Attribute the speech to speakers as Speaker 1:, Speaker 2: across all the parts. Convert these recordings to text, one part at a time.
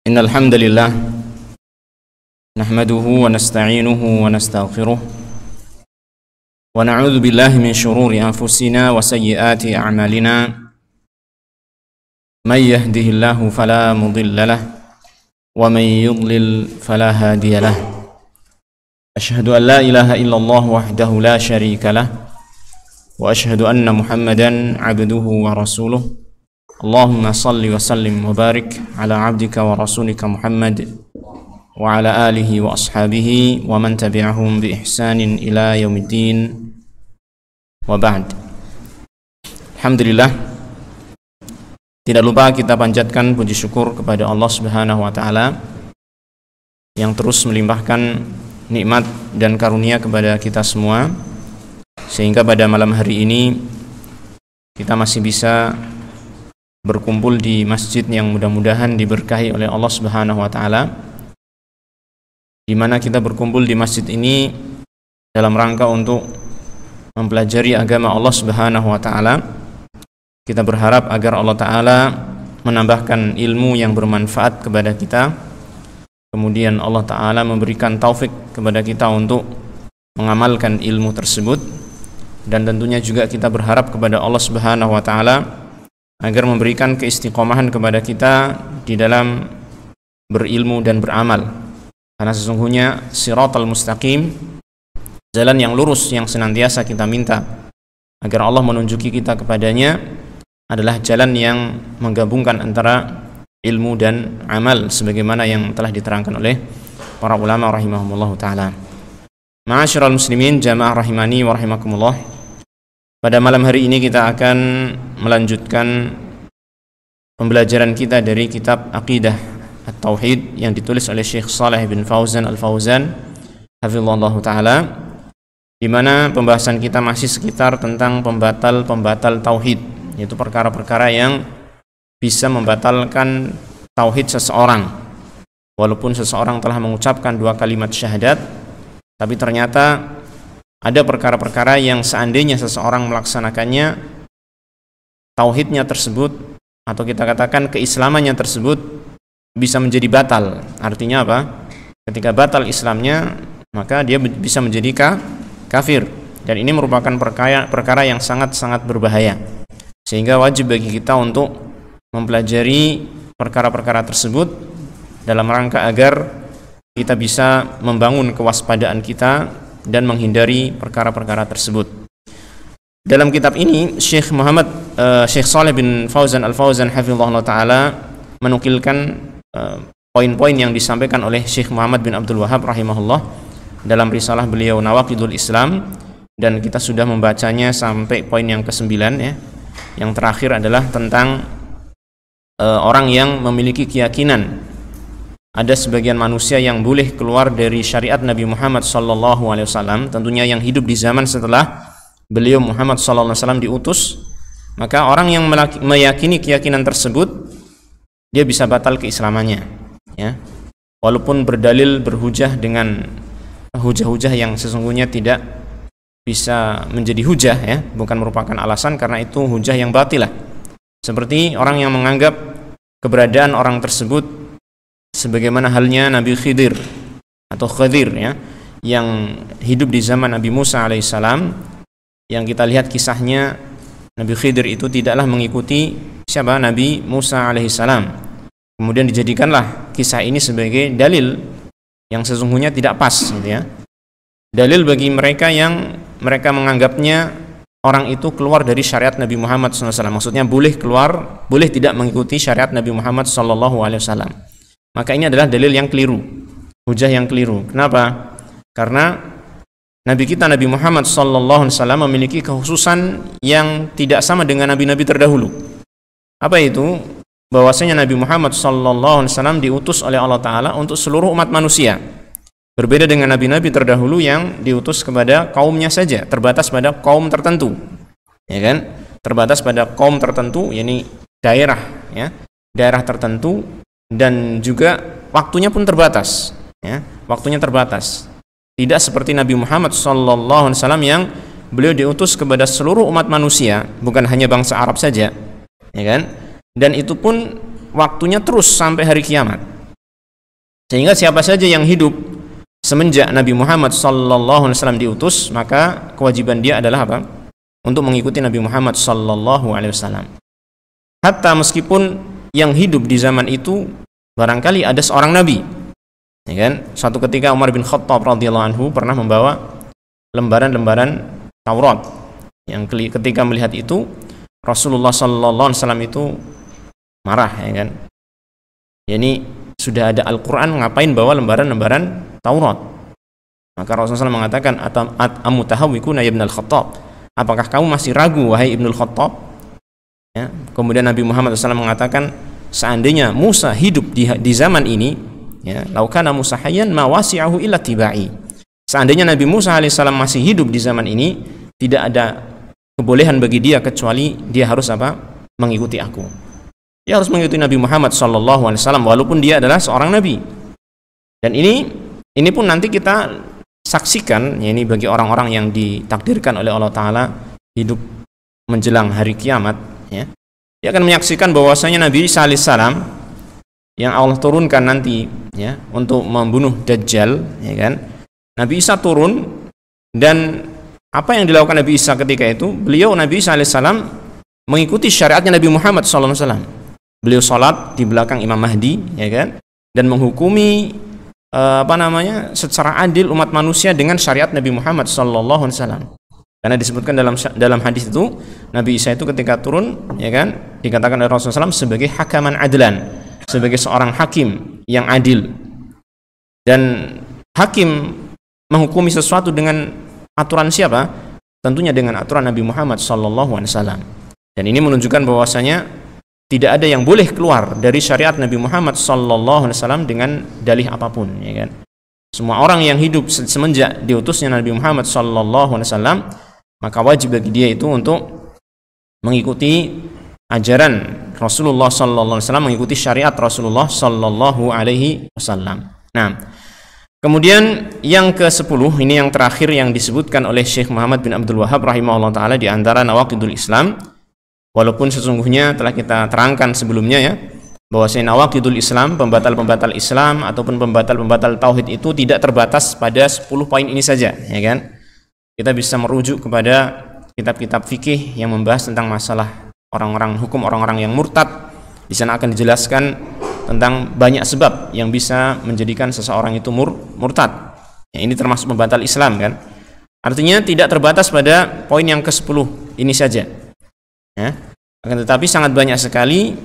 Speaker 1: Innal hamdalillah nahmaduhu wa nasta'inuhu wa nastaghfiruh wa na'udzu billahi min shururi anfusina wa sayyiati a'malina. May yahdihillahu fala mudilla lahu wa may yudlil fala hadiya lahu. Asyhadu an la ilaha illallah wahdahu la syarika lahu wa asyhadu anna Muhammadan 'abduhu wa rasuluh. Allahumma salli wa sallim wa barik ala 'abdika wa rasulika Muhammad wa ala alihi wa ashabihi wa man tabi'ahum bi ihsanin ila yaumiddin. Wa ba'd. Alhamdulillah, tidak lupa kita panjatkan puji syukur kepada Allah Subhanahu wa taala yang terus melimpahkan nikmat dan karunia kepada kita semua, sehingga pada malam hari ini kita masih bisa berkumpul di masjid yang mudah-mudahan diberkahi oleh Allah Subhanahu wa taala, di mana kita berkumpul di masjid ini dalam rangka untuk mempelajari agama Allah Subhanahu wa taala. Kita berharap agar Allah taala menambahkan ilmu yang bermanfaat kepada kita, kemudian Allah taala memberikan taufik kepada kita untuk mengamalkan ilmu tersebut, dan tentunya juga kita berharap kepada Allah Subhanahu wa taala agar memberikan keistiqomahan kepada kita di dalam berilmu dan beramal, karena sesungguhnya siratal mustaqim, jalan yang lurus yang senantiasa kita minta agar Allah menunjuki kita kepadanya, adalah jalan yang menggabungkan antara ilmu dan amal sebagaimana yang telah diterangkan oleh para ulama rahimahumullah taala. Ma'asyiral muslimin jamaah rahimani wa rahimakumullah. Pada malam hari ini kita akan melanjutkan pembelajaran kita dari kitab Aqidah At-Tauhid yang ditulis oleh Syekh Shalih bin Fauzan Al-Fauzan hafizallahu taala, di mana pembahasan kita masih sekitar tentang pembatal-pembatal tauhid, yaitu perkara-perkara yang bisa membatalkan tauhid seseorang. Walaupun seseorang telah mengucapkan 2 kalimat syahadat, tapi ternyata ada perkara-perkara yang seandainya seseorang melaksanakannya, tauhidnya tersebut atau kita katakan keislamannya tersebut bisa menjadi batal. Artinya apa? Ketika batal Islamnya, maka dia bisa menjadi kafir, dan ini merupakan perkara yang sangat-sangat berbahaya, sehingga wajib bagi kita untuk mempelajari perkara-perkara tersebut dalam rangka agar kita bisa membangun kewaspadaan kita dan menghindari perkara-perkara tersebut. Dalam kitab ini Syekh Shalih bin Fauzan Al-Fauzan hafizahullah taala menukilkan poin-poin yang disampaikan oleh Syekh Muhammad bin Abdul Wahhab rahimahullah dalam risalah beliau Nawaqidul Islam, dan kita sudah membacanya sampai poin yang ke-9 ya. Yang terakhir adalah tentang orang yang memiliki keyakinan ada sebagian manusia yang boleh keluar dari syariat Nabi Muhammad SAW, tentunya yang hidup di zaman setelah beliau Muhammad SAW diutus. Maka orang yang meyakini keyakinan tersebut, dia bisa batal keislamannya ya, walaupun berdalil berhujah dengan hujah-hujah yang sesungguhnya tidak bisa menjadi hujah ya, bukan merupakan alasan, karena itu hujah yang batilah. Seperti orang yang menganggap keberadaan orang tersebut sebagaimana halnya Nabi Khidir atau Khadir ya, yang hidup di zaman Nabi Musa alaihissalam, yang kita lihat kisahnya Nabi Khidir itu tidaklah mengikuti siapa? Nabi Musa alaihissalam. Kemudian dijadikanlah kisah ini sebagai dalil yang sesungguhnya tidak pas gitu ya. Dalil bagi mereka yang mereka menganggapnya orang itu keluar dari syariat Nabi Muhammad SAW, maksudnya boleh keluar, boleh tidak mengikuti syariat Nabi Muhammad SAW. Maka ini adalah dalil yang keliru, hujah yang keliru. Kenapa? Karena Nabi kita Nabi Muhammad SAW memiliki kekhususan yang tidak sama dengan nabi-nabi terdahulu. Apa itu? Bahwasanya Nabi Muhammad SAW diutus oleh Allah Ta'ala untuk seluruh umat manusia, berbeda dengan nabi-nabi terdahulu yang diutus kepada kaumnya saja, terbatas pada kaum tertentu, ya kan? Terbatas pada kaum tertentu, yakni daerah, ya, daerah tertentu, dan juga waktunya pun terbatas, ya, waktunya terbatas. Tidak seperti Nabi Muhammad SAW yang beliau diutus kepada seluruh umat manusia, bukan hanya bangsa Arab saja, ya kan? Dan itu pun waktunya terus sampai hari kiamat. Sehingga siapa saja yang hidup semenjak Nabi Muhammad sallallahu alaihi wasallam diutus, maka kewajiban dia adalah apa? Untuk mengikuti Nabi Muhammad sallallahu alaihi wasallam. Hatta meskipun yang hidup di zaman itu barangkali ada seorang nabi. Ya kan? Suatu ketika Umar bin Khattab radhiyallahu anhu pernah membawa lembaran-lembaran Taurat. Yang ketika melihat itu Rasulullah sallallahu alaihi wasallam itu marah, ya kan? Ya, ini sudah ada Al-Qur'an, ngapain bawa lembaran-lembaran Taurat? Maka Rasulullah SAW mengatakan, amutahawwikuna ya Ibnul Khattab, apakah kamu masih ragu wahai Ibnul Khattab? Ya. Kemudian Nabi Muhammad SAW mengatakan, seandainya Musa hidup di zaman ini, ya, laukana Musa hayyan ma wasi'ahu illa tibai. Seandainya Nabi Musa alaihissalam masih hidup di zaman ini, tidak ada kebolehan bagi dia kecuali dia harus apa? Mengikuti aku. Dia harus mengikuti Nabi Muhammad sallallahu alaihi wasallam walaupun dia adalah seorang nabi. Dan ini pun nanti kita saksikan, ya, ini bagi orang-orang yang ditakdirkan oleh Allah taala hidup menjelang hari kiamat, ya. Dia akan menyaksikan bahwasanya Nabi Isa alaihissalam yang Allah turunkan nanti, ya, untuk membunuh Dajjal, ya kan. Nabi Isa turun, dan apa yang dilakukan Nabi Isa ketika itu? Beliau Nabi Isa alaihissalam mengikuti syariatnya Nabi Muhammad sallallahu alaihi wasallam. Beliau salat di belakang Imam Mahdi, ya kan, dan menghukumi secara adil umat manusia dengan syariat Nabi Muhammad sallallahu alaihi wasallam. Karena disebutkan dalam hadis itu, Nabi Isa itu ketika turun, ya kan, dikatakan oleh Rasulullah SAW sebagai hakaman adlan, sebagai seorang hakim yang adil. Dan hakim menghukumi sesuatu dengan aturan siapa? Tentunya dengan aturan Nabi Muhammad sallallahu alaihi wasallam. Dan ini menunjukkan bahwasanya tidak ada yang boleh keluar dari syariat Nabi Muhammad sallallahu alaihi wasallam dengan dalih apapun, ya kan. Semua orang yang hidup semenjak diutusnya Nabi Muhammad sallallahu alaihi wasallam, maka wajib bagi dia itu untuk mengikuti ajaran Rasulullah sallallahu alaihi wasallam, mengikuti syariat Rasulullah sallallahu alaihi wasallam. Nah, kemudian yang ke-10, ini yang terakhir yang disebutkan oleh Syekh Muhammad bin Abdul Wahhab rahimahullah taala di antara nawaqidul Islam. Walaupun sesungguhnya telah kita terangkan sebelumnya, ya, bahwasanya nawaqidul Islam, pembatal-pembatal Islam ataupun pembatal-pembatal tauhid itu tidak terbatas pada 10 poin ini saja, ya kan. Kita bisa merujuk kepada kitab-kitab fikih yang membahas tentang masalah hukum orang-orang yang murtad. Di sana akan dijelaskan tentang banyak sebab yang bisa menjadikan seseorang itu murtad. Ya, ini termasuk pembatal Islam, kan. Artinya tidak terbatas pada poin yang ke-10 ini saja. Ya. Akan tetapi sangat banyak sekali.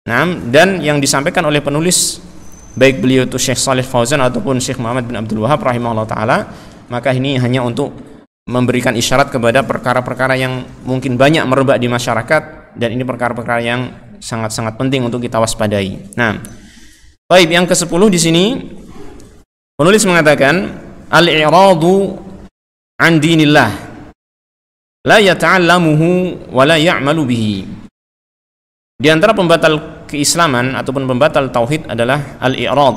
Speaker 1: Nah, dan yang disampaikan oleh penulis, baik beliau itu Syekh Shalih Fauzan ataupun Syekh Muhammad bin Abdul Wahhab rahimahullah taala, maka ini hanya untuk memberikan isyarat kepada perkara-perkara yang mungkin banyak merebak di masyarakat, dan ini perkara-perkara yang sangat-sangat penting untuk kita waspadai. Nah, baik, yang ke-10 di sini penulis mengatakan al-i'radu an dinillah la yata'allamuhu wa la ya'malu bihi. Di antara pembatal keislaman ataupun pembatal tauhid adalah al-i'rad.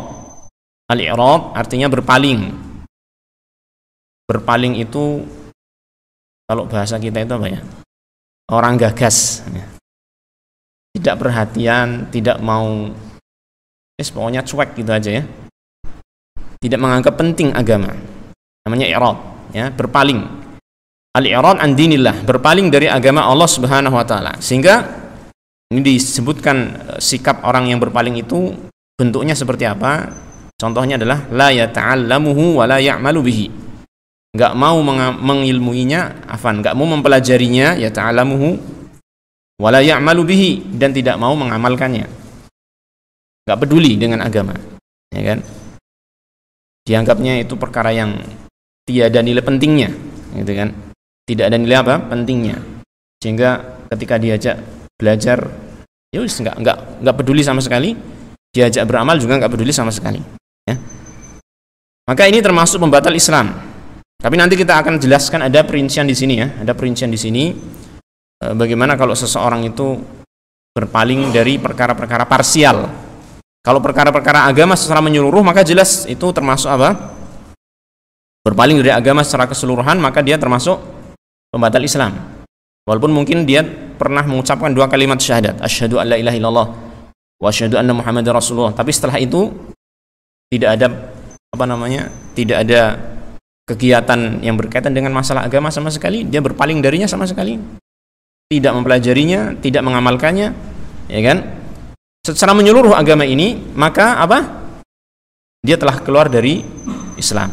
Speaker 1: Al-i'rad artinya berpaling. Berpaling itu kalau bahasa kita itu apa, ya? Orang gagas. Tidak perhatian, tidak mau, pokoknya cuek gitu aja, ya. Tidak menganggap penting agama. Namanya i'rad, ya, berpaling. Al-i'rad an dinillah, berpaling dari agama Allah Subhanahu wa taala. Sehingga ini disebutkan sikap orang yang berpaling itu bentuknya seperti apa? Contohnya adalah la yata'allamuhu wa la ya'malu bihi. Enggak mau mengilmuinya, enggak mau mempelajarinya, yata'allamuhu wa la ya'malu bihi, dan tidak mau mengamalkannya. Enggak peduli dengan agama, ya kan? Dianggapnya itu perkara yang tiada nilai pentingnya, gitu kan? Tidak ada nilai apa? Pentingnya. Sehingga ketika diajak belajar, ya wis enggak peduli sama sekali. Diajak beramal juga enggak peduli sama sekali, ya. Maka ini termasuk pembatal Islam. Tapi nanti kita akan jelaskan, ada perincian di sini, ya. Ada perincian di sini bagaimana kalau seseorang itu berpaling dari perkara-perkara parsial. Kalau perkara-perkara agama secara menyeluruh, maka jelas itu termasuk apa? Berpaling dari agama secara keseluruhan, maka dia termasuk pembatal Islam. Walaupun mungkin dia pernah mengucapkan 2 kalimat syahadat, asyhadu an la ilaha illallah wa asyhadu anna muhammadar rasulullah, tapi setelah itu tidak ada tidak ada kegiatan yang berkaitan dengan masalah agama sama sekali, dia berpaling darinya sama sekali, tidak mempelajarinya, tidak mengamalkannya, ya kan? Secara menyeluruh agama ini, maka dia telah keluar dari Islam.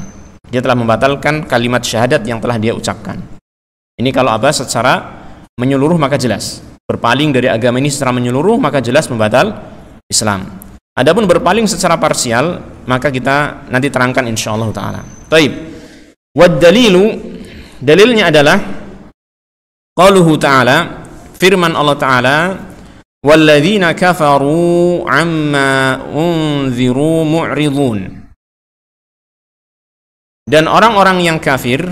Speaker 1: Dia telah membatalkan kalimat syahadat yang telah dia ucapkan. Ini kalau secara menyeluruh maka jelas. Berpaling dari agama ini secara menyeluruh maka jelas membatal Islam. Adapun berpaling secara parsial maka kita nanti terangkan insyaallah taala. Baik. Wad dalilu, dalilnya adalah qauluhu ta'ala, firman Allah taala, walladzina kafaru amma unziru mu'ridun. Dan orang-orang yang kafir,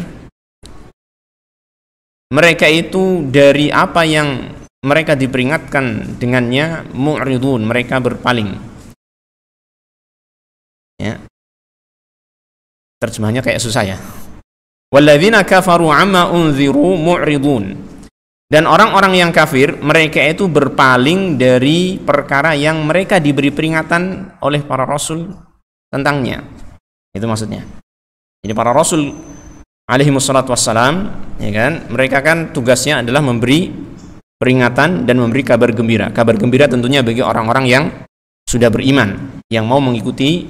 Speaker 1: mereka itu dari apa yang mereka diperingatkan dengannya mu'ridun, mereka berpaling. Ya. Terjemahnya kayak susah ya. Walladzina kafaru amma unziru mu'ridun. Dan orang-orang yang kafir, mereka itu berpaling dari perkara yang mereka diberi peringatan oleh para rasul tentangnya. Itu maksudnya. Jadi para rasul alaihi wassalatu wassalam, ya kan, mereka kan tugasnya adalah memberi peringatan dan memberi kabar gembira. Kabar gembira tentunya bagi orang-orang yang sudah beriman, yang mau mengikuti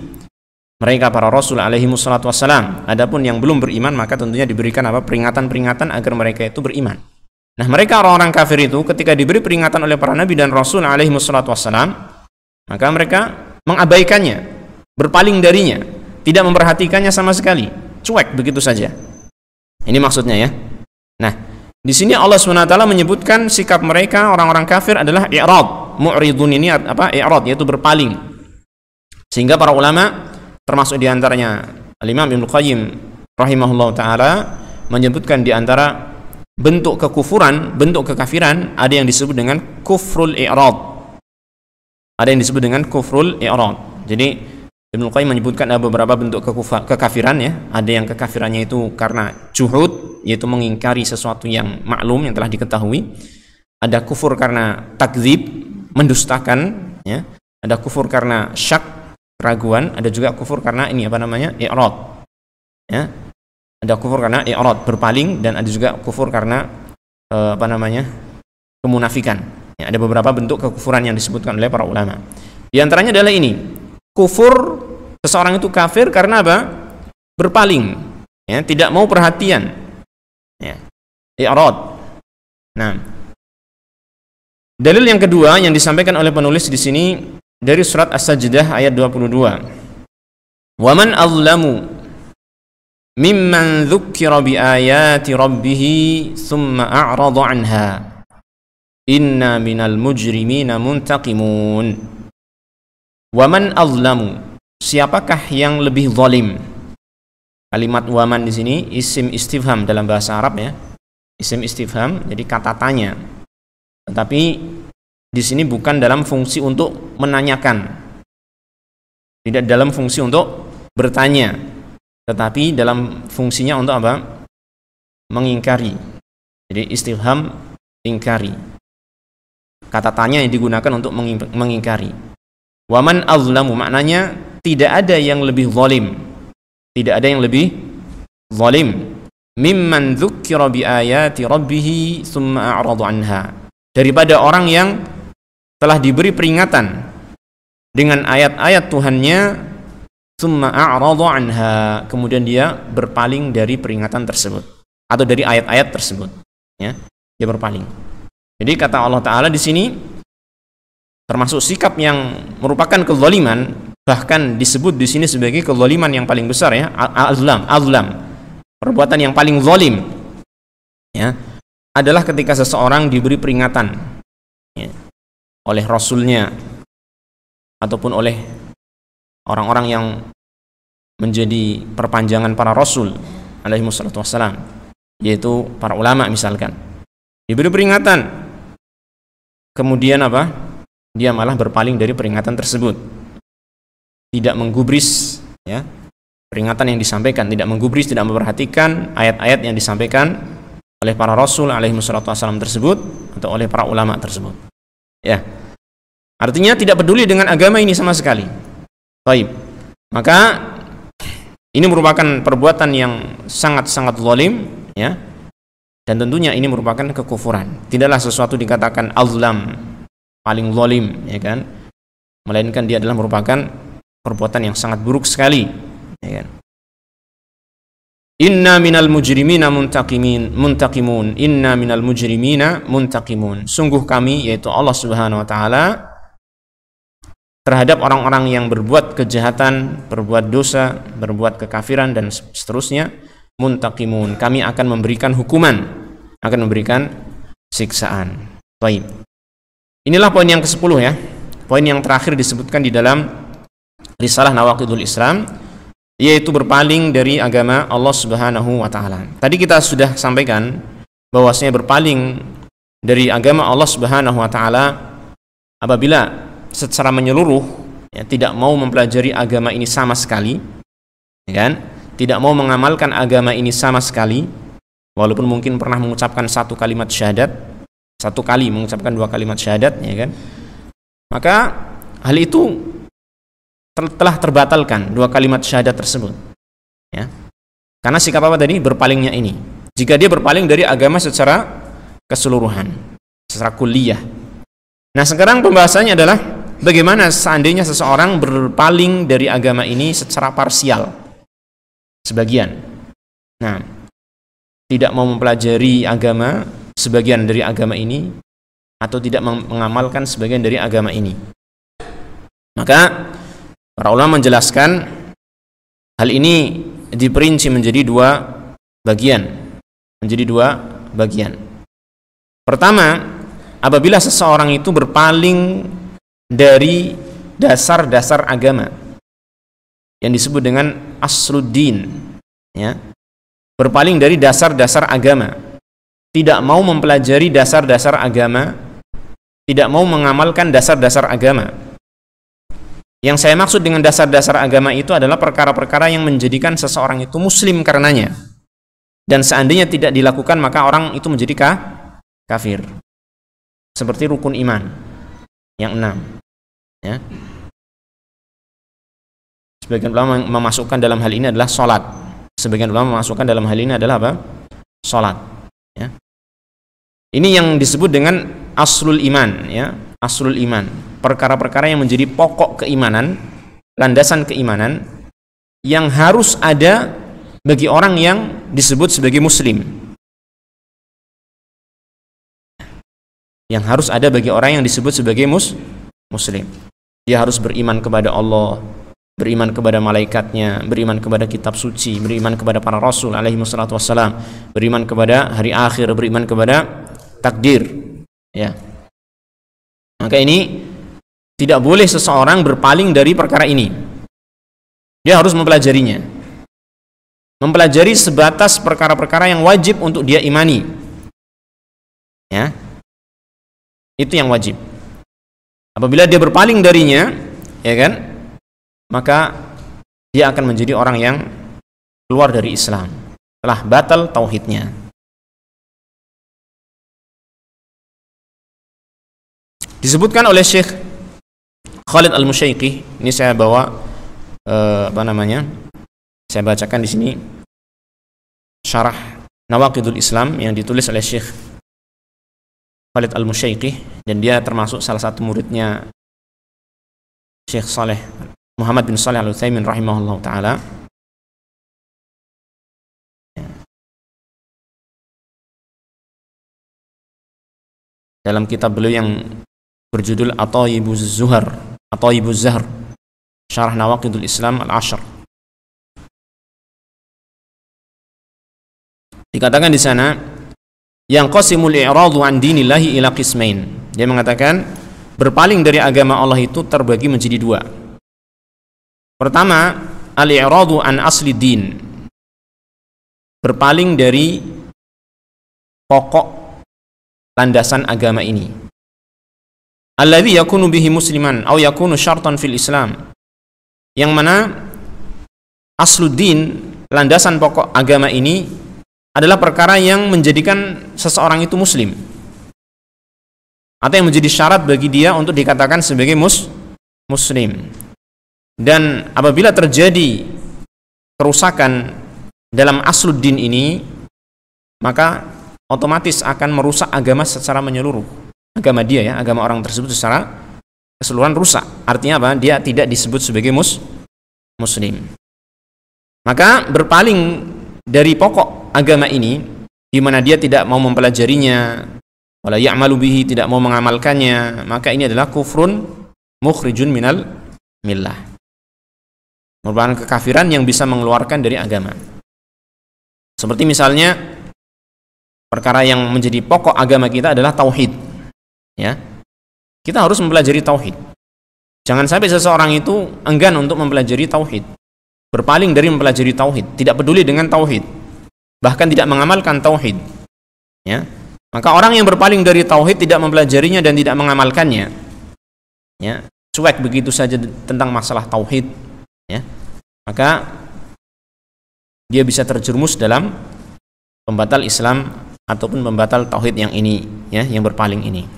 Speaker 1: mereka para rasul alaihi wassalatu wassalam. Adapun yang belum beriman maka tentunya diberikan peringatan-peringatan agar mereka itu beriman. Nah, mereka orang-orang kafir itu ketika diberi peringatan oleh para nabi dan rasul alaihi wassalatu wassalam, maka mereka mengabaikannya, berpaling darinya, tidak memperhatikannya sama sekali, cuek begitu saja. Ini maksudnya ya. Nah, di sini Allah SWT menyebutkan sikap mereka orang-orang kafir adalah i'rad. Mu'ridun ini i'rad, yaitu berpaling. Sehingga para ulama termasuk diantaranya Al-Imam Ibnu Qayyim rahimahullah ta'ala menyebutkan diantara bentuk kekufuran, bentuk kekafiran, ada yang disebut dengan kufrul i'rad. Ada yang disebut dengan kufrul i'rad. Jadi Ibnu Qayyim menyebutkan ada beberapa bentuk kekafiran ya. Ada yang kekafirannya itu karena juhud, yaitu mengingkari sesuatu yang maklum, yang telah diketahui. Ada kufur karena takdzib, mendustakan ya. Ada kufur karena syak, keraguan. Ada juga kufur karena i'rad. Ya. Ada kufur karena i'rad, berpaling, dan ada juga kufur karena kemunafikan. Ya, ada beberapa bentuk kekufuran yang disebutkan oleh para ulama. Di antaranya adalah ini. Kufur, seseorang itu kafir karena berpaling, ya, tidak mau perhatian. Ya. I'rad. Nah, dalil yang kedua yang disampaikan oleh penulis di sini dari surat As-Sajdah ayat 22. Wa man azlamu mimman dzukkira bi ayati rabbih tsumma a'rada 'anha inna minal mujrimina muntaqimun. Waman azlamu, siapakah yang lebih zalim? Kalimat waman di sini isim istifham dalam bahasa Arab ya. Isim istifham, jadi kata tanya. Tetapi di sini bukan dalam fungsi untuk menanyakan. Tidak dalam fungsi untuk bertanya. Tetapi dalam fungsinya untuk mengingkari. Jadi istifham ingkari. Kata tanya yang digunakan untuk mengingkari. Waman azlamu maknanya tidak ada yang lebih zalim. Tidak ada yang lebih zalim mimman dzukkira bi ayati rabbih tsumma a'rada 'anha. Daripada orang yang telah diberi peringatan dengan ayat-ayat Tuhannya, tsumma a'rada 'anha, kemudian dia berpaling dari peringatan tersebut atau dari ayat-ayat tersebut, ya. Dia berpaling. Jadi kata Allah Ta'ala di sini termasuk sikap yang merupakan kezaliman, bahkan disebut di sini sebagai kezaliman yang paling besar ya, azlam, perbuatan yang paling zalim ya, adalah ketika seseorang diberi peringatan ya, oleh rasulnya ataupun oleh orang-orang yang menjadi perpanjangan para rasul alaihi wassalatu wassalam, yaitu para ulama misalkan, diberi peringatan, kemudian dia malah berpaling dari peringatan tersebut, tidak menggubris ya peringatan yang disampaikan, tidak menggubris, tidak memperhatikan ayat-ayat yang disampaikan oleh para rasul alaihi wassalatu wassalam tersebut atau oleh para ulama tersebut ya. Artinya tidak peduli dengan agama ini sama sekali. Baik. Maka ini merupakan perbuatan yang sangat-sangat zalim, ya. Dan tentunya ini merupakan kekufuran. Tidaklah sesuatu dikatakan azlam, paling zalim, ya kan? Melainkan dia adalah merupakan perbuatan yang sangat buruk sekali, ya kan? Inna minal mujrimina muntaqimun. Inna minal mujrimina muntaqimun. Sungguh kami, yaitu Allah Subhanahu wa taala, terhadap orang-orang yang berbuat kejahatan, berbuat dosa, berbuat kekafiran dan seterusnya, muntaqimun. Kami akan memberikan hukuman, akan memberikan siksaan. Baik. Inilah poin yang ke-10 ya. Poin yang terakhir disebutkan di dalam Risalah Nawaqidul Islam, yaitu berpaling dari agama Allah Subhanahu wa taala. Tadi kita sudah sampaikan bahwasanya berpaling dari agama Allah Subhanahu wa taala apabila secara menyeluruh, ya, tidak mau mempelajari agama ini sama sekali, ya kan? Tidak mau mengamalkan agama ini sama sekali, walaupun mungkin pernah mengucapkan satu kalimat syahadat, satu kali mengucapkan dua kalimat syahadat, ya kan? Maka hal itu telah terbatalkan dua kalimat syahadat tersebut, ya. Karena sikap apa tadi? Berpalingnya ini. Jika dia berpaling dari agama secara keseluruhan, secara kuliah. Nah, sekarang pembahasannya adalah bagaimana seandainya seseorang berpaling dari agama ini secara parsial, sebagian. Nah, tidak mau mempelajari agama, sebagian dari agama ini, atau tidak mengamalkan sebagian dari agama ini. Maka para ulama menjelaskan hal ini diperinci menjadi dua bagian. Pertama, apabila seseorang itu berpaling dari dasar-dasar agama yang disebut dengan asluddin, ya, berpaling dari dasar-dasar agama, tidak mau mempelajari dasar-dasar agama, tidak mau mengamalkan dasar-dasar agama. Yang saya maksud dengan dasar-dasar agama itu adalah perkara-perkara yang menjadikan seseorang itu muslim karenanya, dan seandainya tidak dilakukan maka orang itu menjadi kafir. Seperti rukun iman yang 6, ya. Sebagian ulama memasukkan dalam hal ini adalah sholat. Sebagian ulama memasukkan dalam hal ini adalah apa? Sholat, ya. Ini yang disebut dengan aslul iman, ya. Aslul iman, perkara-perkara yang menjadi pokok keimanan, landasan keimanan yang harus ada bagi orang yang disebut sebagai muslim. Yang harus ada bagi orang yang disebut sebagai muslim. Dia harus beriman kepada Allah, beriman kepada malaikatnya, beriman kepada kitab suci, beriman kepada para rasul alaihi wassalatu wassalam, beriman kepada hari akhir, beriman kepada takdir, ya. Maka ini tidak boleh seseorang berpaling dari perkara ini. Dia harus mempelajarinya. Mempelajari sebatas perkara-perkara yang wajib untuk dia imani, ya. Itu yang wajib. Apabila dia berpaling darinya, ya kan, maka dia akan menjadi orang yang keluar dari Islam, telah batal tauhidnya. Disebutkan oleh Syekh Khalid Al-Musyaiqi, ini saya bawa saya bacakan di sini syarah Nawaqidul Islam yang ditulis oleh Syekh Khalid Al-Musyaiqi, dan dia termasuk salah satu muridnya Syekh Muhammad bin Shalih Al-Utsaimin rahimahullah ta'ala. Dalam kitab beliau yang berjudul At-Thayyibuz Zahr, Syarah Nawaqidul Islam Al-Ashr, dikatakan di sana, yang qasimul i'radu an dinillahi ila qismain. Dia mengatakan berpaling dari agama Allah itu terbagi menjadi dua. Pertama, al-i'radu an asli din, berpaling dari pokok landasan agama ini. Alladzi yakunu bihi musliman atau yakunu syartan fil Islam, yang mana asluddin, landasan pokok agama ini adalah perkara yang menjadikan seseorang itu muslim, atau yang menjadi syarat bagi dia untuk dikatakan sebagai muslim. Dan apabila terjadi kerusakan dalam asluddin ini, maka otomatis akan merusak agama secara menyeluruh. Agama dia ya, agama orang tersebut secara keseluruhan rusak. Artinya apa? Dia tidak disebut sebagai muslim. Maka berpaling dari pokok agama ini, di mana dia tidak mau mempelajarinya, wala ya'malu bihi, tidak mau mengamalkannya, maka ini adalah kufrun mukhrijun minal millah, merupakan kekafiran yang bisa mengeluarkan dari agama. Seperti misalnya perkara yang menjadi pokok agama kita adalah tauhid, ya. Kita harus mempelajari tauhid. Jangan sampai seseorang itu enggan untuk mempelajari tauhid, berpaling dari mempelajari tauhid, tidak peduli dengan tauhid, bahkan tidak mengamalkan tauhid, ya. Maka orang yang berpaling dari tauhid, tidak mempelajarinya dan tidak mengamalkannya, ya, cuek begitu saja tentang masalah tauhid, ya, maka dia bisa terjerumus dalam pembatal Islam ataupun pembatal tauhid yang ini, ya, yang berpaling ini.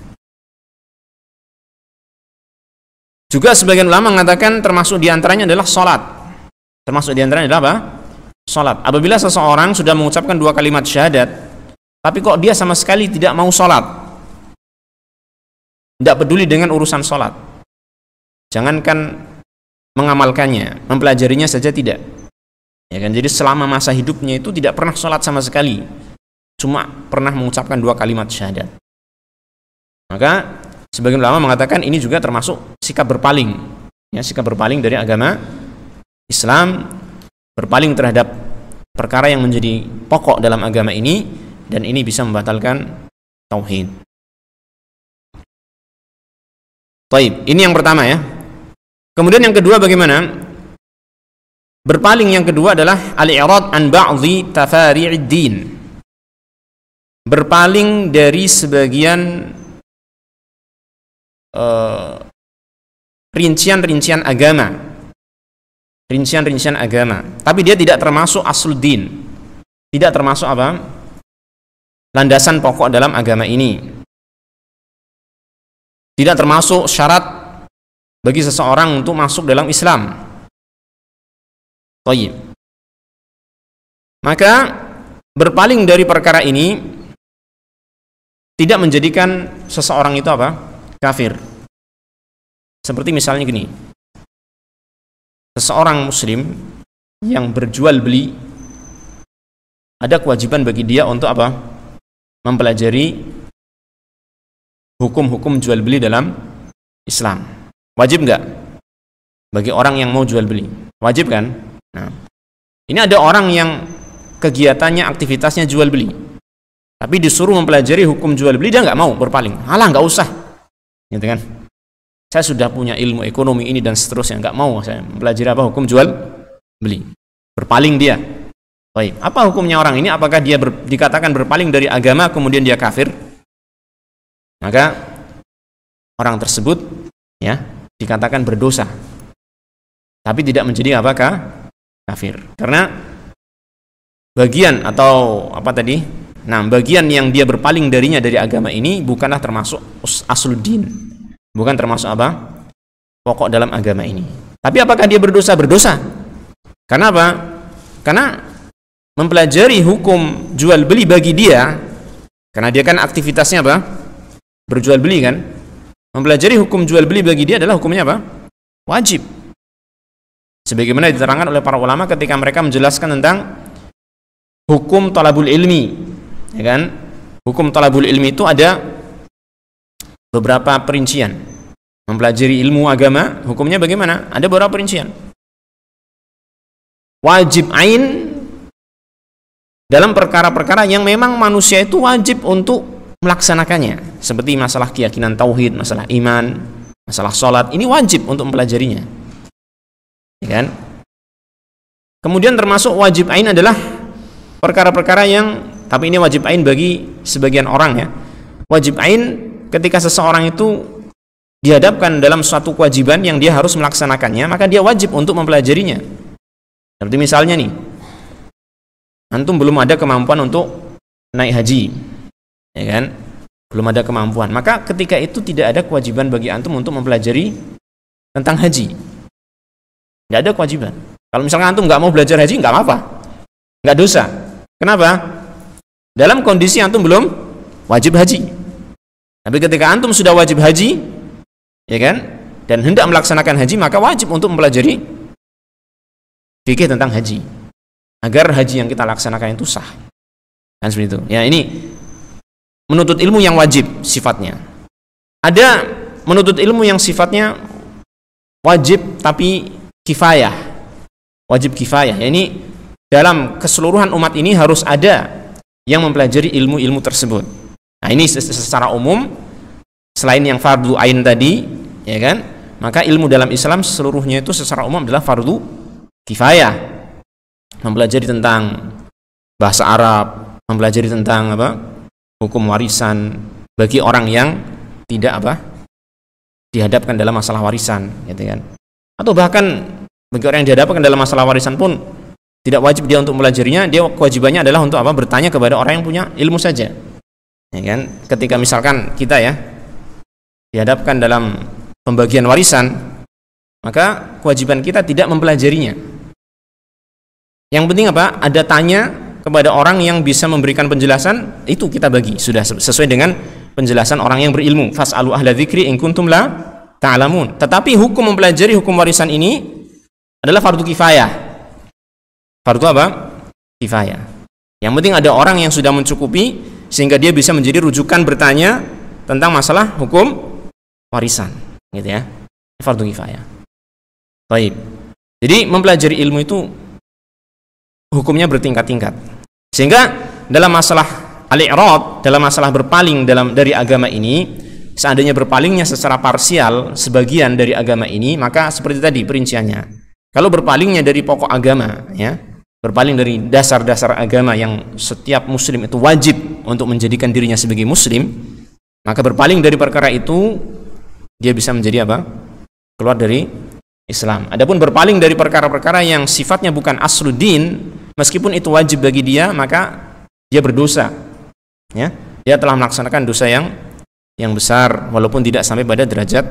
Speaker 1: Juga sebagian ulama mengatakan termasuk diantaranya adalah sholat. Termasuk diantaranya adalah apa? Sholat. Apabila seseorang sudah mengucapkan 2 kalimat syahadat, tapi kok dia sama sekali tidak mau sholat, tidak peduli dengan urusan sholat, jangankan mengamalkannya, mempelajarinya saja tidak, ya kan? Jadi selama masa hidupnya itu tidak pernah sholat sama sekali, cuma pernah mengucapkan 2 kalimat syahadat. Maka sebagian ulama mengatakan ini juga termasuk sikap berpaling, ya, sikap berpaling dari agama Islam, berpaling terhadap perkara yang menjadi pokok dalam agama ini, dan ini bisa membatalkan tauhid. Taib, ini yang pertama ya. Kemudian yang kedua bagaimana? Berpaling yang kedua adalah al-i'rad an ba'dhi tafari'id din. Berpaling dari sebagian rincian-rincian agama, rincian-rincian agama, tapi dia tidak termasuk asluddin, tidak termasuk apa? Landasan pokok dalam agama ini, tidak termasuk syarat bagi seseorang untuk masuk dalam Islam. Thayyib. Maka berpaling dari perkara ini tidak menjadikan seseorang itu apa? Kafir. Seperti misalnya gini, seseorang muslim yang berjual beli, ada kewajiban bagi dia untuk apa? Mempelajari hukum-hukum jual beli dalam Islam. Wajib enggak? Bagi orang yang mau jual beli, wajib kan? Nah, ini ada orang yang kegiatannya, aktivitasnya jual beli, tapi disuruh mempelajari hukum jual beli, dia enggak mau, berpaling. Alah, enggak usah, gitu kan? Saya sudah punya ilmu ekonomi ini dan seterusnya, enggak mau saya mempelajari apa hukum jual beli. Berpaling dia. Baik, apa hukumnya orang ini? Apakah dia dikatakan berpaling dari agama kemudian dia kafir? Maka orang tersebut, ya, dikatakan berdosa, tapi tidak menjadi apakah kafir. Karena bagian atau apa tadi? Nah, bagian yang dia berpaling darinya dari agama ini bukanlah termasuk asluddin, bukan termasuk apa? Pokok dalam agama ini. Tapi apakah dia berdosa? Berdosa. Karena apa? Karena mempelajari hukum jual beli bagi dia, karena dia kan aktivitasnya apa? Berjual beli kan? Mempelajari hukum jual beli bagi dia adalah hukumnya apa? Wajib. Sebagaimana diterangkan oleh para ulama ketika mereka menjelaskan tentang hukum talabul ilmi, ya kan? Hukum talabul ilmi itu ada beberapa perincian. Mempelajari ilmu agama, hukumnya bagaimana? Ada beberapa perincian. Wajib ain dalam perkara-perkara yang memang manusia itu wajib untuk melaksanakannya, seperti masalah keyakinan tauhid, masalah iman, masalah sholat, ini wajib untuk mempelajarinya, ya kan? Kemudian termasuk wajib ain adalah perkara-perkara yang, tapi ini wajib ain bagi sebagian orang ya. Wajib ain ketika seseorang itu dihadapkan dalam suatu kewajiban yang dia harus melaksanakannya, maka dia wajib untuk mempelajarinya. Seperti misalnya nih, antum belum ada kemampuan untuk naik haji, ya kan? Belum ada kemampuan, maka ketika itu tidak ada kewajiban bagi antum untuk mempelajari tentang haji. nggak ada kewajiban. Kalau misalkan antum nggak mau belajar haji, nggak apa-apa, nggak dosa. Kenapa? Dalam kondisi antum belum wajib haji. Tapi ketika antum sudah wajib haji, ya kan, dan hendak melaksanakan haji, maka wajib untuk mempelajari fikih tentang haji, agar haji yang kita laksanakan itu sah. Kan seperti itu. Ya, ini menuntut ilmu yang wajib sifatnya. Ada menuntut ilmu yang sifatnya wajib tapi kifayah. Wajib kifayah. Ya, ini dalam keseluruhan umat ini harus ada yang mempelajari ilmu-ilmu tersebut. Nah, ini secara umum, selain yang fardu ain tadi, ya kan, maka ilmu dalam Islam seluruhnya itu secara umum adalah fardu kifayah. Mempelajari tentang bahasa Arab, mempelajari tentang hukum warisan bagi orang yang tidak dihadapkan dalam masalah warisan, gitu kan. Atau bahkan bagi orang yang dihadapkan dalam masalah warisan pun tidak wajib dia untuk mempelajarinya, dia kewajibannya adalah untuk bertanya kepada orang yang punya ilmu saja. Ya kan? Ketika misalkan kita ya dihadapkan dalam pembagian warisan, maka kewajiban kita tidak mempelajarinya. Yang penting ada tanya kepada orang yang bisa memberikan penjelasan, itu kita bagi, sudah sesuai dengan penjelasan orang yang berilmu. Fas'alu ahla dzikri in kuntum la ta'lamun. Tetapi hukum mempelajari hukum warisan ini adalah fardu kifayah. Fardu kifayah. Yang penting ada orang yang sudah mencukupi sehingga dia bisa menjadi rujukan bertanya tentang masalah hukum warisan, gitu ya. Fardu kifayah. Baik. Jadi mempelajari ilmu itu hukumnya bertingkat-tingkat. Sehingga dalam masalah al-i'rad, dalam masalah berpaling dari agama ini, seandainya berpalingnya secara parsial sebagian dari agama ini, maka seperti tadi perinciannya. Kalau berpalingnya dari pokok agama, ya, berpaling dari dasar-dasar agama yang setiap muslim itu wajib untuk menjadikan dirinya sebagai muslim, maka berpaling dari perkara itu dia bisa menjadi keluar dari Islam. Adapun berpaling dari perkara-perkara yang sifatnya bukan asluddin, meskipun itu wajib bagi dia, maka dia berdosa, ya, dia telah melaksanakan dosa yang besar walaupun tidak sampai pada derajat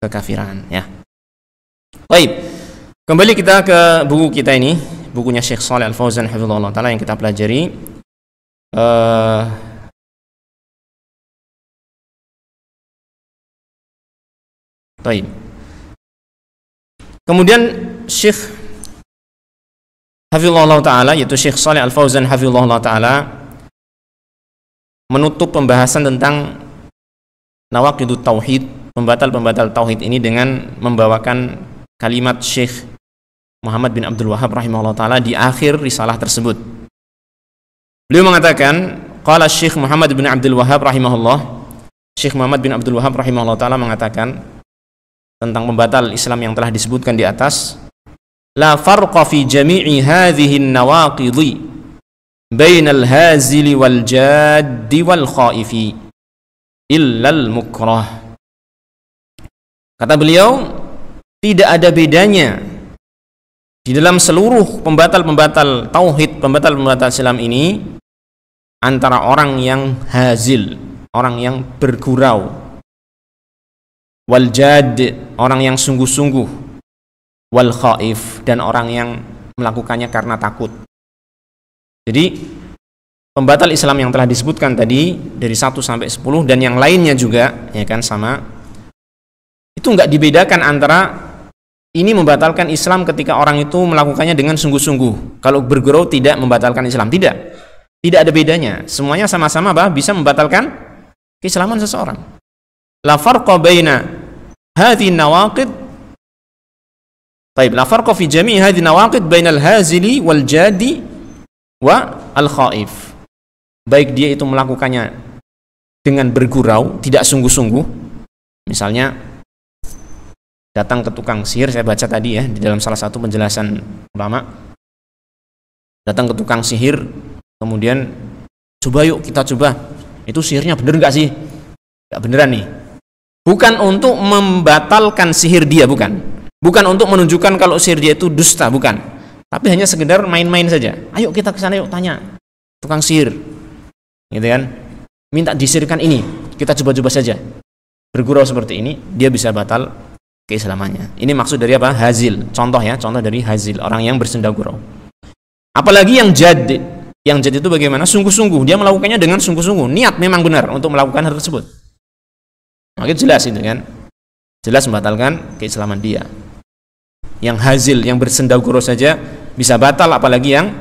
Speaker 1: kekafiran, ya. Baik, kembali kita ke buku kita ini, bukunya Syekh Shalih Al-Fauzan hafizahullah taala yang kita pelajari. Baik. Kemudian Syekh hafizahullah taala, yaitu Syekh Shalih Al-Fauzan hafizahullah taala, menutup pembahasan tentang nawaqidut tauhid, pembatal-pembatal tauhid ini dengan membawakan kalimat Syekh Muhammad bin Abdul Wahhab rahimahullah taala di akhir risalah tersebut. Beliau mengatakan, qala Syekh Muhammad bin Abdul Wahhab rahimahullah, Syekh Muhammad bin Abdul Wahhab rahimahullah taala mengatakan tentang pembatal Islam yang telah disebutkan di atas, la farqa fi jami'i hadhihi an-nawaqidhi bainal hazili wal jaddi wal khaifi illal mukrah. Kata beliau, tidak ada bedanya di dalam seluruh pembatal-pembatal tauhid, pembatal-pembatal Islam ini antara orang yang hazil, orang yang bergurau, wal jad, orang yang sungguh-sungguh, wal khaif, dan orang yang melakukannya karena takut. Jadi pembatal Islam yang telah disebutkan tadi dari 1 sampai 10 dan yang lainnya juga, ya kan, sama. Itu enggak dibedakan antara ini membatalkan Islam ketika orang itu melakukannya dengan sungguh-sungguh. Kalau bergurau tidak membatalkan Islam, tidak ada bedanya. Semuanya sama-sama bisa membatalkan keislaman seseorang. La farqa baina hadhihi nawaqid. Baik, la farqa fi jami' hadhihi nawaqid bainal hazili wal jadi wa al khaif. Baik dia itu melakukannya dengan bergurau, tidak sungguh-sungguh. Misalnya datang ke tukang sihir, saya baca tadi ya di dalam salah satu penjelasan ulama, datang ke tukang sihir, kemudian coba yuk kita coba, itu sihirnya bener nggak sih? Nggak beneran nih. Bukan untuk membatalkan sihir dia, bukan untuk menunjukkan kalau sihir dia itu dusta, bukan, tapi hanya sekedar main-main saja. Ayo kita ke sana yuk, tanya tukang sihir, gitu kan, minta disihirkan ini, kita coba-coba saja. Bergurau seperti ini dia bisa batal keislamannya. Ini maksud dari apa? Hazil. Contoh ya, contoh dari hazil, orang yang bersenda gurau. Apalagi yang jad. Yang jad itu bagaimana? Sungguh-sungguh, dia melakukannya dengan sungguh-sungguh. Niat memang benar untuk melakukan hal tersebut. Maka jelas itu kan. Jelas membatalkan keislaman dia. Yang hazil, yang bersenda gurau saja bisa batal, apalagi yang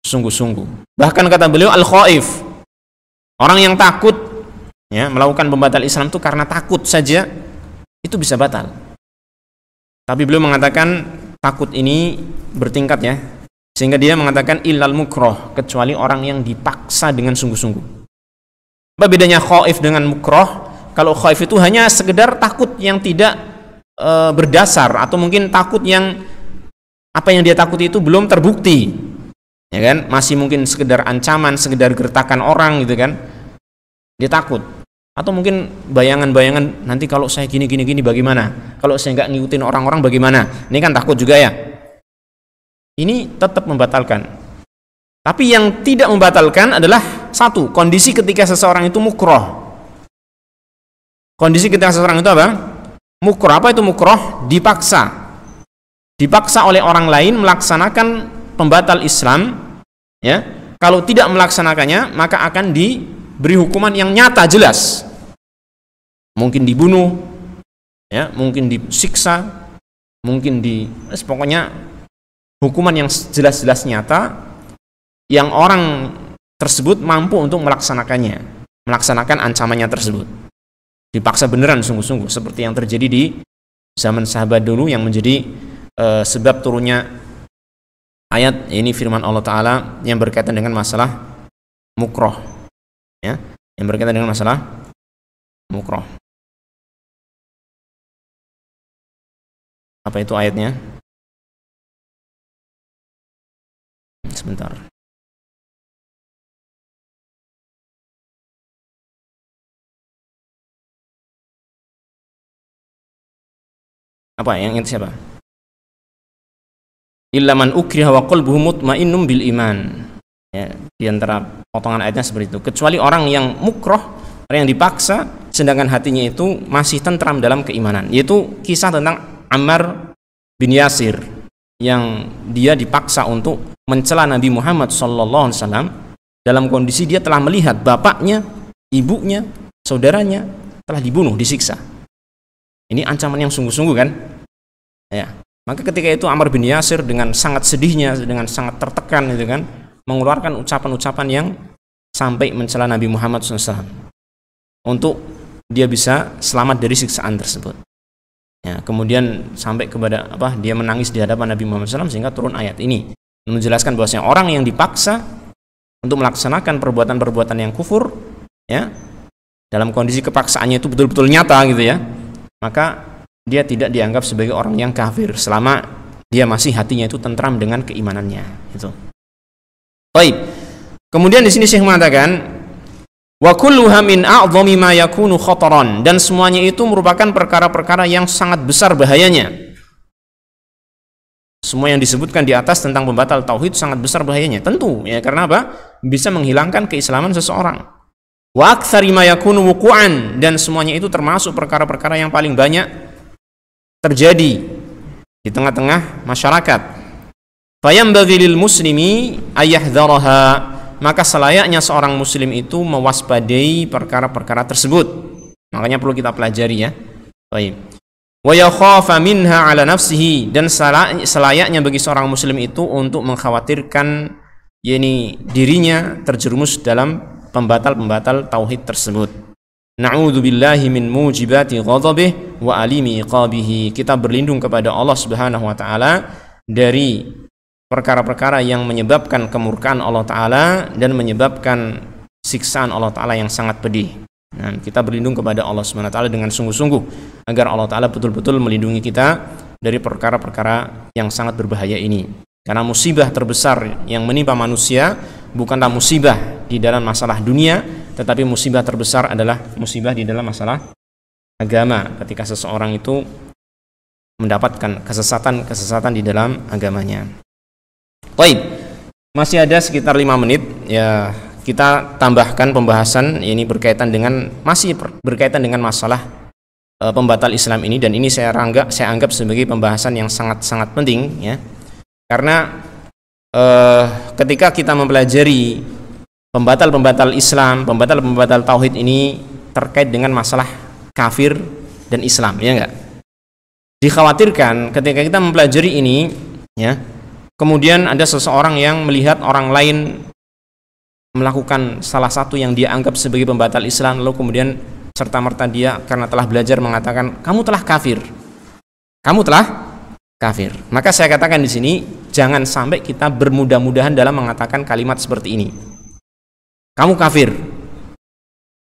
Speaker 1: sungguh-sungguh. Bahkan kata beliau al-khaif, orang yang takut ya, melakukan pembatal Islam itu karena takut saja, itu bisa batal. Tapi beliau mengatakan takut ini bertingkat ya, sehingga dia mengatakan illal mukroh, kecuali orang yang dipaksa dengan sungguh-sungguh. Apa bedanya khaif dengan mukroh? Kalau khaif itu hanya sekedar takut yang tidak berdasar, atau mungkin takut yang apa yang dia takuti itu belum terbukti, ya kan? Masih mungkin sekedar ancaman, sekedar gertakan orang gitu kan, dia takut. Atau mungkin bayangan-bayangan nanti kalau saya gini bagaimana, kalau saya nggak ngikutin orang-orang bagaimana, ini kan takut juga ya. Ini tetap membatalkan. Tapi yang tidak membatalkan adalah satu, kondisi ketika seseorang itu mukroh. Kondisi ketika seseorang itu apa? Mukroh. Apa itu mukroh? Dipaksa oleh orang lain melaksanakan pembatal Islam, ya. Kalau tidak melaksanakannya, maka akan diberi hukuman yang nyata, jelas. Mungkin dibunuh, ya, mungkin disiksa, mungkin pokoknya hukuman yang jelas-jelas nyata, yang orang tersebut mampu untuk melaksanakannya, melaksanakan ancamannya tersebut. Dipaksa beneran sungguh-sungguh, seperti yang terjadi di zaman sahabat dulu, yang menjadi sebab turunnya ayat ini, firman Allah Ta'ala yang berkaitan dengan masalah mukroh, ya, yang berkaitan dengan masalah mukroh. Apa itu ayatnya? Sebentar. Apa yang itu siapa? Illa man ukriha wa qalbuhu mutmainnun bil iman. Ya, di antara potongan ayatnya seperti itu. Kecuali orang yang mukroh, orang yang dipaksa, sedangkan hatinya itu masih tentram dalam keimanan. Yaitu kisah tentang Ammar bin Yasir, yang dia dipaksa untuk mencela Nabi Muhammad SAW dalam kondisi dia telah melihat bapaknya, ibunya, saudaranya telah dibunuh, disiksa. Ini ancaman yang sungguh-sungguh kan? Ya. Maka ketika itu Ammar bin Yasir dengan sangat sedihnya, dengan sangat tertekan itu kan, mengeluarkan ucapan-ucapan yang sampai mencela Nabi Muhammad SAW untuk dia bisa selamat dari siksaan tersebut. Ya, kemudian sampai kepada dia menangis di hadapan Nabi Muhammad SAW, sehingga turun ayat ini menjelaskan bahwasanya orang yang dipaksa untuk melaksanakan perbuatan-perbuatan yang kufur, ya, dalam kondisi kepaksaannya itu betul-betul nyata gitu ya, maka dia tidak dianggap sebagai orang yang kafir selama dia masih hatinya itu tentram dengan keimanannya. Itu. Baik. Kemudian di sini Syekh mengatakan wa kulluha min a'dhami ma yakunu khataran, dan semuanya itu merupakan perkara-perkara yang sangat besar bahayanya. Semua yang disebutkan di atas tentang pembatal tauhid sangat besar bahayanya. Tentu ya, karena apa? Bisa menghilangkan keislaman seseorang. Wa aktsari ma yakunu wuqu'an, dan semuanya itu termasuk perkara-perkara yang paling banyak terjadi di tengah-tengah masyarakat. Fayambaghi lil muslimi ayahdharaha, maka selayaknya seorang muslim itu mewaspadai perkara-perkara tersebut. Makanya perlu kita pelajari ya. Baik. Wa yakhafa minha ala nafsihi, dan selayaknya bagi seorang muslim itu untuk mengkhawatirkan dirinya terjerumus dalam pembatal-pembatal tauhid tersebut. Na'udzubillahi min mujibati ghadabih wa alimi iqabihi. Kita berlindung kepada Allah Subhanahu wa taala dari perkara-perkara yang menyebabkan kemurkaan Allah Ta'ala dan menyebabkan siksaan Allah Ta'ala yang sangat pedih. Nah, kita berlindung kepada Allah Subhanahu wa taala dengan sungguh-sungguh agar Allah Ta'ala betul-betul melindungi kita dari perkara-perkara yang sangat berbahaya ini. Karena musibah terbesar yang menimpa manusia bukanlah musibah di dalam masalah dunia, tetapi musibah terbesar adalah musibah di dalam masalah agama, ketika seseorang itu mendapatkan kesesatan di dalam agamanya. Baik, masih ada sekitar 5 menit ya, kita tambahkan pembahasan ini masih berkaitan dengan masalah pembatal Islam ini, dan ini saya anggap sebagai pembahasan yang sangat-sangat penting ya. Karena ketika kita mempelajari pembatal-pembatal Islam, pembatal-pembatal tauhid ini terkait dengan masalah kafir dan Islam, ya enggak? Dikhawatirkan ketika kita mempelajari ini ya, kemudian ada seseorang yang melihat orang lain melakukan salah satu yang dia anggap sebagai pembatal Islam, lalu kemudian serta-merta dia karena telah belajar mengatakan kamu telah kafir. Kamu telah kafir. Maka saya katakan di sini jangan sampai kita bermudah-mudahan dalam mengatakan kalimat seperti ini. Kamu kafir.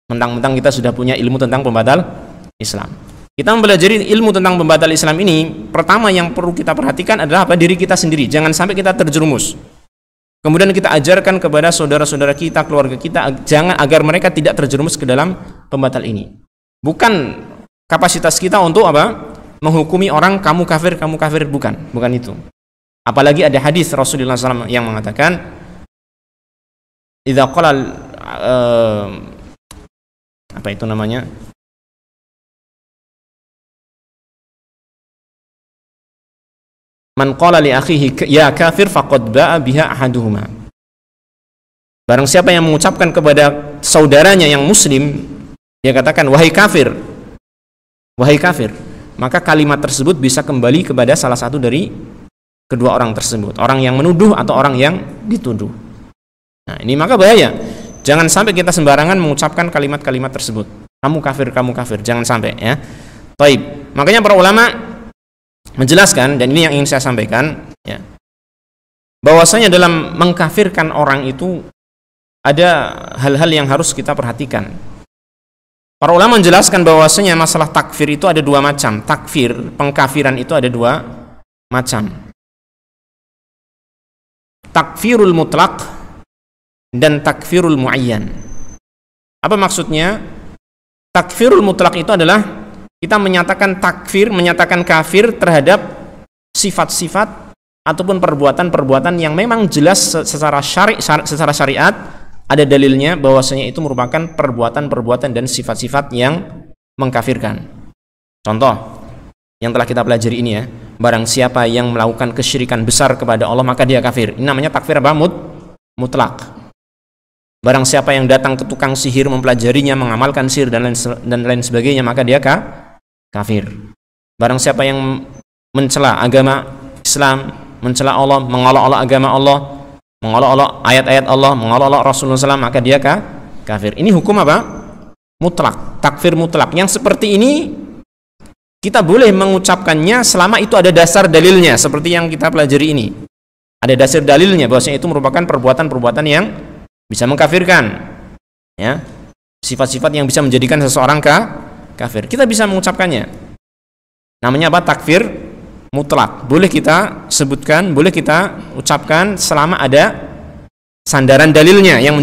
Speaker 1: Mentang-mentang kita sudah punya ilmu tentang pembatal Islam. Kita mempelajari ilmu tentang pembatal Islam ini, pertama yang perlu kita perhatikan adalah apa? Diri kita sendiri. Jangan sampai kita terjerumus. Kemudian kita ajarkan kepada saudara-saudara kita, keluarga kita, jangan, agar mereka tidak terjerumus ke dalam pembatal ini. Bukan kapasitas kita untuk apa? Menghukumi orang kamu kafir, bukan itu. Apalagi ada hadis Rasulullah SAW yang mengatakan, idza qala apa itu namanya? Man qala li akhihi ya kafir faqad ba'a biha ahaduhuma. Barang siapa yang mengucapkan kepada saudaranya yang muslim, dia katakan wahai kafir, maka kalimat tersebut bisa kembali kepada salah satu dari kedua orang tersebut, orang yang menuduh atau orang yang dituduh. Nah, ini maka bahaya. Jangan sampai kita sembarangan mengucapkan kalimat-kalimat tersebut. Kamu kafir, jangan sampai ya. Taib. Makanya para ulama menjelaskan, dan ini yang ingin saya sampaikan ya, bahwasanya dalam mengkafirkan orang itu ada hal-hal yang harus kita perhatikan. Para ulama menjelaskan bahwasanya masalah takfir itu ada dua macam. Takfir, pengkafiran itu ada dua macam. Takfirul mutlaq dan takfirul muayyan. Apa maksudnya? Takfirul mutlaq itu adalah kita menyatakan takfir, menyatakan kafir terhadap sifat-sifat ataupun perbuatan-perbuatan yang memang jelas secara syariat ada dalilnya bahwasanya itu merupakan perbuatan-perbuatan dan sifat-sifat yang mengkafirkan. Contoh yang telah kita pelajari ini ya, barang siapa yang melakukan kesyirikan besar kepada Allah maka dia kafir. Ini namanya takfir apa? Mutlak. Barang siapa yang datang ke tukang sihir, mempelajarinya, mengamalkan sihir dan lain sebagainya, maka dia kafir. Barang siapa yang mencela agama Islam, mencela Allah, mengolok-olok agama Allah, mengolok-olok ayat-ayat Allah, mengolok-olok Rasulullah SAW, maka dia kafir. Ini hukum apa? Mutlak, takfir mutlak. Yang seperti ini kita boleh mengucapkannya selama itu ada dasar dalilnya, seperti yang kita pelajari ini. Ada dasar dalilnya bahwasanya itu merupakan perbuatan-perbuatan yang bisa mengkafirkan, ya, sifat-sifat yang bisa menjadikan seseorang kafir. Kita bisa mengucapkannya. Namanya apa? Takfir mutlak. Boleh kita sebutkan, boleh kita ucapkan selama ada sandaran dalilnya yang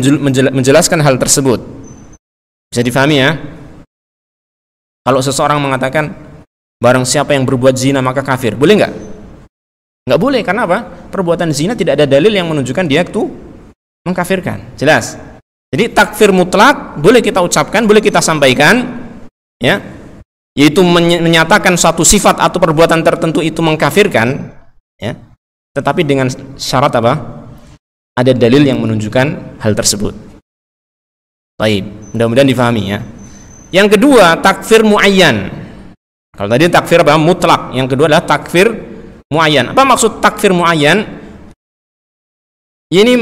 Speaker 1: menjelaskan hal tersebut. Bisa difahami ya? Kalau seseorang mengatakan barang siapa yang berbuat zina maka kafir, boleh nggak? Nggak boleh. Karena apa? Perbuatan zina tidak ada dalil yang menunjukkan dia itu mengkafirkan. Jelas? Jadi takfir mutlak boleh kita ucapkan, boleh kita sampaikan, ya, yaitu menyatakan suatu sifat atau perbuatan tertentu itu mengkafirkan, ya, tetapi dengan syarat apa? Ada dalil yang menunjukkan hal tersebut. Baik, mudah-mudahan difahami ya. Yang kedua, takfir muayyan. Kalau tadi takfir apa? Mutlak. Yang kedua adalah takfir muayyan. Apa maksud takfir muayyan? Ini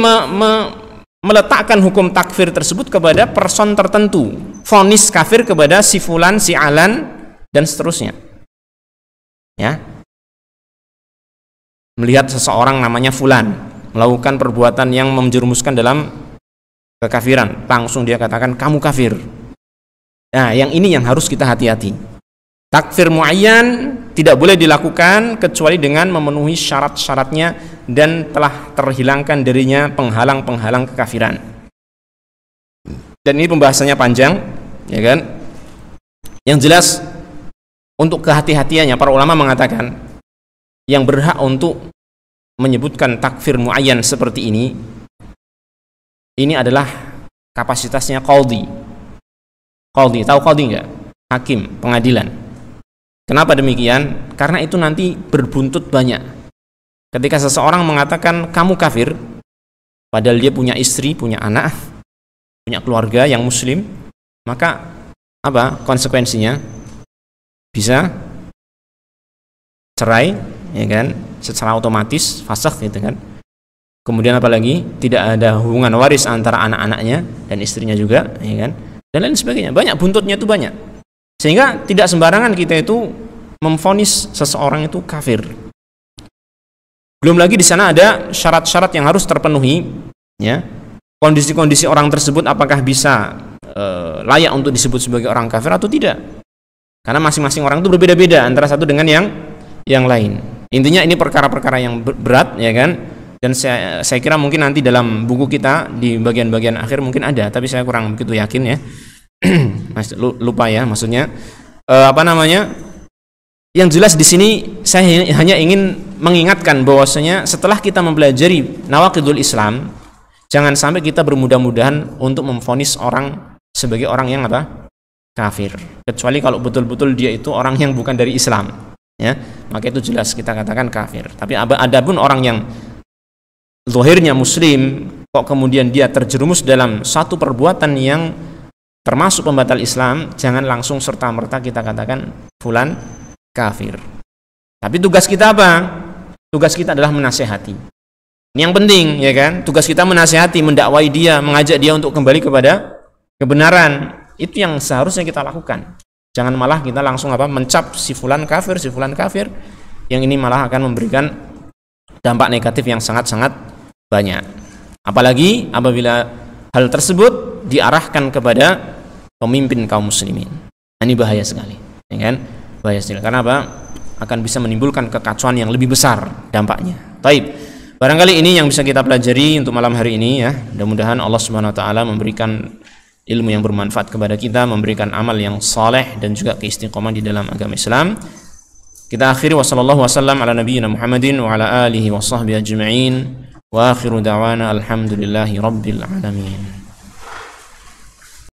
Speaker 1: meletakkan hukum takfir tersebut kepada person tertentu, vonis kafir kepada si fulan, si alan, dan seterusnya. Ya, melihat seseorang namanya fulan melakukan perbuatan yang menjerumuskan dalam kekafiran, langsung dia katakan kamu kafir. Nah, yang ini yang harus kita hati-hati. Takfir muayyan tidak boleh dilakukan kecuali dengan memenuhi syarat-syaratnya dan telah terhilangkan darinya penghalang-penghalang kekafiran. Dan ini pembahasannya panjang, ya kan? Yang jelas untuk kehati-hatiannya para ulama mengatakan yang berhak untuk menyebutkan takfir muayyan seperti ini adalah kapasitasnya qadhi. Qadhi, tahu qadhi enggak? Hakim, pengadilan. Kenapa demikian? Karena itu nanti berbuntut banyak. Ketika seseorang mengatakan kamu kafir, padahal dia punya istri, punya anak, punya keluarga yang muslim, maka apa konsekuensinya? Bisa cerai, ya kan, secara otomatis fasakh gitu kan. Kemudian apalagi tidak ada hubungan waris antara anak-anaknya dan istrinya juga, ya kan, dan lain sebagainya. Banyak buntutnya itu banyak, sehingga tidak sembarangan kita itu memvonis seseorang itu kafir. Belum lagi di sana ada syarat-syarat yang harus terpenuhi, ya, kondisi-kondisi orang tersebut apakah bisa layak untuk disebut sebagai orang kafir atau tidak, karena masing-masing orang itu berbeda-beda antara satu dengan yang lain. Intinya ini perkara-perkara yang berat, ya kan. Dan saya kira mungkin nanti dalam buku kita di bagian-bagian akhir mungkin ada, tapi saya kurang begitu yakin ya. Lupa ya maksudnya. Yang jelas di sini saya hanya ingin mengingatkan bahwasanya setelah kita mempelajari nawaqidul Islam, jangan sampai kita bermudah-mudahan untuk memvonis orang sebagai orang yang kafir, kecuali kalau betul-betul dia itu orang yang bukan dari Islam, ya, maka itu jelas kita katakan kafir. Tapi adapun orang yang zahirnya muslim kok kemudian dia terjerumus dalam satu perbuatan yang termasuk pembatal Islam, jangan langsung serta-merta kita katakan fulan kafir. Tapi tugas kita apa? Tugas kita adalah menasihati. Ini yang penting, ya kan? Tugas kita menasihati, mendakwai dia, mengajak dia untuk kembali kepada kebenaran. Itu yang seharusnya kita lakukan. Jangan malah kita langsung mencap si fulan kafir, si fulan kafir. Yang ini malah akan memberikan dampak negatif yang sangat-sangat banyak. Apalagi apabila hal tersebut diarahkan kepada pemimpin kaum muslimin. Ini bahaya sekali, ya kan? Bahaya sekali. Karena apa? Akan bisa menimbulkan kekacauan yang lebih besar dampaknya. Taib. Barangkali ini yang bisa kita pelajari untuk malam hari ini, ya. Mudah-mudahan Allah Subhanahu wa taala memberikan ilmu yang bermanfaat kepada kita, memberikan amal yang saleh dan juga keistiqomah di dalam agama Islam. Kita akhiri wa sallallahu wasallam ala nabiyyina Muhammadin wa ala alihi wa sahbihi ajma'in. Wa akhiru da'wana alhamdulillahi rabbil alamin.